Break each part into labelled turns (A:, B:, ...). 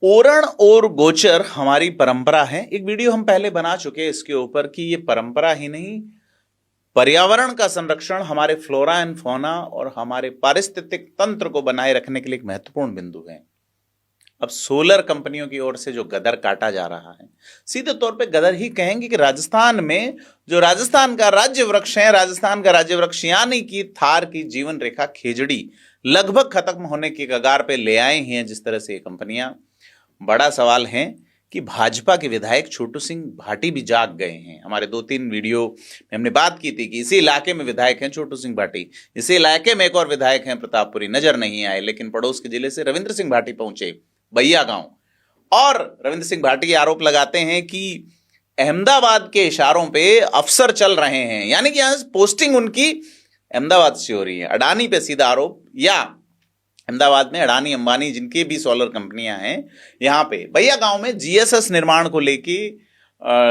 A: ओरण और गोचर हमारी परंपरा है। एक वीडियो हम पहले बना चुके हैं इसके ऊपर कि ये परंपरा ही नहीं, पर्यावरण का संरक्षण, हमारे फ्लोरा एंड फौना और हमारे पारिस्थितिक तंत्र को बनाए रखने के लिए एक महत्वपूर्ण बिंदु है। अब सोलर कंपनियों की ओर से जो गदर काटा जा रहा है, सीधे तौर पे गदर ही कहेंगे कि राजस्थान में जो राजस्थान का राज्य वृक्ष है, राजस्थान का राज्य वृक्ष यानी कि थार की जीवन रेखा खेजड़ी लगभग खत्म होने की कगार पे ले आए हैं जिस तरह से ये कंपनियां। बड़ा सवाल है कि भाजपा के विधायक छोटू सिंह भाटी भी जाग गए हैं। हमारे 2-3 वीडियो में हमने बात की थी कि इसी इलाके में विधायक हैं छोटू सिंह भाटी, इसी इलाके में एक और विधायक हैं प्रतापपुरी, नजर नहीं आए, लेकिन पड़ोस के जिले से रविंद्र सिंह भाटी पहुंचे बैया गांव, और रविंद्र सिंह भाटी आरोप लगाते हैं कि अहमदाबाद के इशारों पे अफसर चल रहे हैं, यानी कि यहां पोस्टिंग उनकी अहमदाबाद से हो रही है। अडानी पे सीधा आरोप, या अहमदाबाद में अडानी अंबानी जिनकी भी सोलर कंपनियां हैं, यहां पे बैया गांव में जीएसएस निर्माण को लेके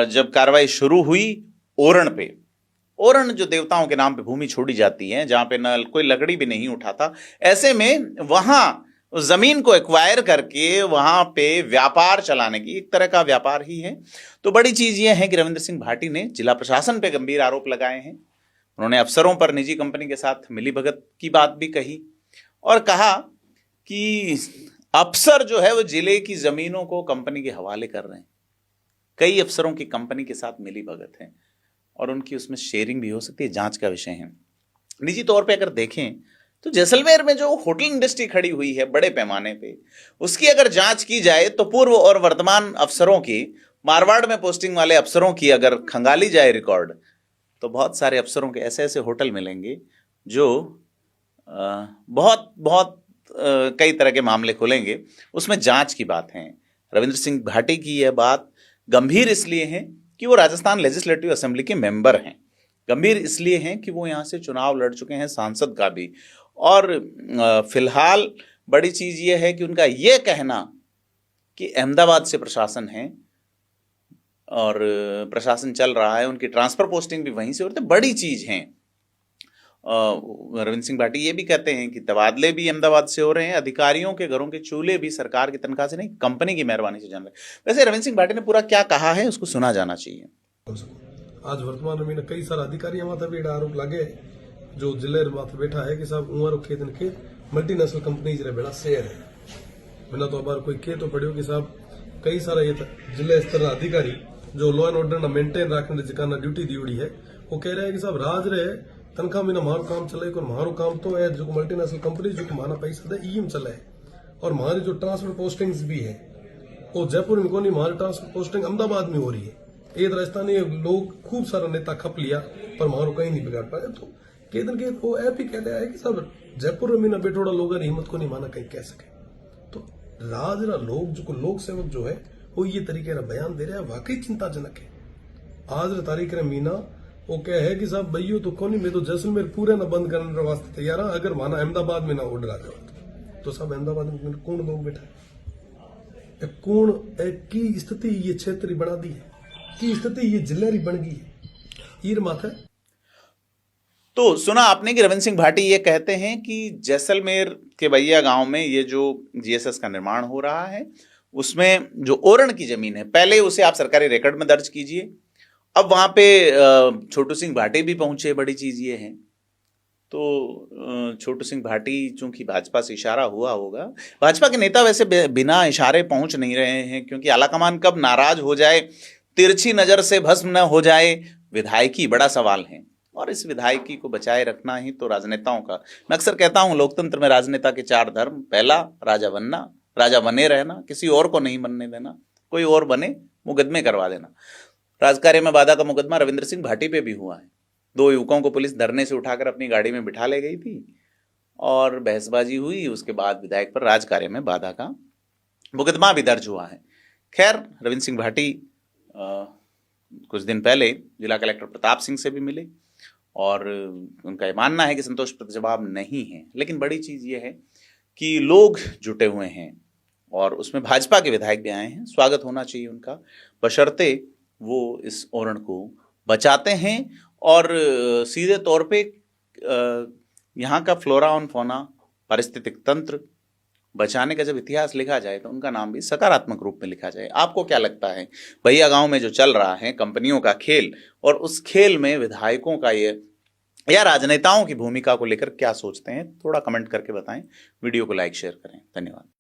A: जब कार्रवाई शुरू हुई ओरण पे, ओरण जो देवताओं के नाम पे भूमि छोड़ी जाती है, जहां पे न कोई लकड़ी भी नहीं उठाता, ऐसे में वहां उस जमीन को एक्वायर करके वहां पे व्यापार चलाने की, एक तरह का व्यापार ही है। तो बड़ी चीज यह है कि रविंद्र सिंह भाटी ने जिला प्रशासन पे गंभीर आरोप लगाए हैं। उन्होंने अफसरों पर निजी कंपनी के साथ मिलीभगत की बात भी कही और कहा कि अफसर जो है वो जिले की जमीनों को कंपनी के हवाले कर रहे हैं। कई अफसरों की कंपनी के साथ मिलीभगत है और उनकी उसमें शेयरिंग भी हो सकती है, जांच का विषय है। निजी तौर पे अगर देखें तो जैसलमेर में जो होटल इंडस्ट्री खड़ी हुई है बड़े पैमाने पे, उसकी अगर जांच की जाए तो पूर्व और वर्तमान अफसरों की, मारवाड़ में पोस्टिंग वाले अफसरों की अगर खंगाली जाए रिकॉर्ड, तो बहुत सारे अफसरों के ऐसे ऐसे होटल मिलेंगे जो बहुत बहुत कई तरह के मामले खुलेंगे, उसमें जांच की बात है। रविंद्र सिंह भाटी की यह बात गंभीर इसलिए है कि वो राजस्थान लेजिस्लेटिव असेंबली के मेंबर हैं, गंभीर इसलिए हैं कि वो यहाँ से चुनाव लड़ चुके हैं, सांसद का भी। और फिलहाल बड़ी चीज ये है कि उनका ये कहना कि अहमदाबाद से प्रशासन है और प्रशासन चल रहा है, उनकी ट्रांसफर पोस्टिंग भी वहीं से होती है, बड़ी चीज है। रविंद्र सिंह भाटी ये भी कहते हैं कि तबादले भी अहमदाबाद से हो रहे हैं, अधिकारियों के घरों के चूल्हे भी सरकार की तनख्वाह से नहीं, कंपनी की मेहरबानी से जान रहे हैं। वैसे रविंद्र सिंह भाटी ने पूरा क्या कहा है उसको सुना जाना चाहिए।
B: आज वर्तमान में कई सारा अधिकारी माथा भी आरोप लगे जो जिले माथे बैठा है कि साहब उमर खेत के मल्टीनेशनल कंपनीज रे बेड़ा शेयर है। मैंने तो अबार कोई कह तो पड़ियो कि साहब कई सारा ये जिले स्तर अधिकारी जो लॉ एंड ऑर्डर ना मेंटेन रखने जिका ड्यूटी दी है, वो कह रहे हैं कि साहब राज रे तनख्वाह में मारो काम चले, मारो काम तो है जो मल्टीनेशनल कंपनी जो माना पैसा दे ई चले, और हमारी जो ट्रांसफर पोस्टिंग्स भी है वो जयपुर में कोनी, हमारी ट्रांसफर पोस्टिंग अहमदाबाद में हो रही है। ये राजस्थानी लोग खूब सारा नेता खप लिया पर मारो कहीं नहीं बिगाड़ पाए। तो कई दिन के वो ऐप ही कहते हैं कि सब जयपुर में ना बैठोड़ा लोग हिम्मत को नहीं माना कहीं कह सके। तो राज लोग जो लोक सेवक जो है वो ये तरीके का बयान दे रहे हैं, वाकई चिंताजनक है। आज तारीख रे मीना वो कह है कि साहब भैया तो कोनी, मैं तो जैसलमेर पूरे ना बंद करने वास्ते तैयार है, अगर माना अहमदाबाद में ना ऑर्डर आ जाओ तो सब अहमदाबाद में कौन लोग बैठा है, कौन की स्थिति ये क्षेत्र बना दी है, की स्थिति ये जिलेरी बन गई है ईर माथे।
A: तो सुना आपने कि रविंद्र सिंह भाटी ये कहते हैं कि जैसलमेर के बैया गांव में ये जो जीएसएस का निर्माण हो रहा है उसमें जो ओरण की जमीन है, पहले उसे आप सरकारी रिकॉर्ड में दर्ज कीजिए। अब वहां पे छोटू सिंह भाटी भी पहुंचे, बड़ी चीज ये है। तो छोटू सिंह भाटी चूंकि भाजपा से इशारा हुआ होगा, भाजपा के नेता वैसे बिना इशारे पहुंच नहीं रहे हैं, क्योंकि आलाकमान कब नाराज हो जाए, तिरछी नजर से भस्म न हो जाए, विधायकी बड़ा सवाल है। और इस विधायकी को बचाए रखना ही तो राजनेताओं का, मैं अक्सर कहता हूं लोकतंत्र में राजनेता के 4 धर्म, पहला राजा बनना, राजा बने रहना, किसी और को नहीं बनने देना, कोई और बने मुकदमे करवा देना। राजकार्य में बाधा का मुकदमा रविंद्र सिंह भाटी पे भी हुआ है। 2 युवकों को पुलिस धरने से उठाकर अपनी गाड़ी में बिठा ले गई थी और बहसबाजी हुई, उसके बाद विधायक पर राजकार्य में बाधा का मुकदमा भी दर्ज हुआ है। खैर, रविंद्र सिंह भाटी कुछ दिन पहले जिला कलेक्टर प्रताप सिंह से भी मिले और उनका ये मानना है कि संतोषप्रद जवाब नहीं है, लेकिन बड़ी चीज ये है कि लोग जुटे हुए हैं और उसमें भाजपा के विधायक भी आए हैं, स्वागत होना चाहिए उनका, बशर्ते वो इस ओरण को बचाते हैं और सीधे तौर पे यहाँ का फ्लोरा और फौना, पारिस्थितिक तंत्र बचाने का जब इतिहास लिखा जाए तो उनका नाम भी सकारात्मक रूप में लिखा जाए। आपको क्या लगता है भैया, गांव में जो चल रहा है कंपनियों का खेल, और उस खेल में विधायकों का ये या राजनेताओं की भूमिका को लेकर क्या सोचते हैं? थोड़ा कमेंट करके बताएं। वीडियो को लाइक शेयर करें। धन्यवाद।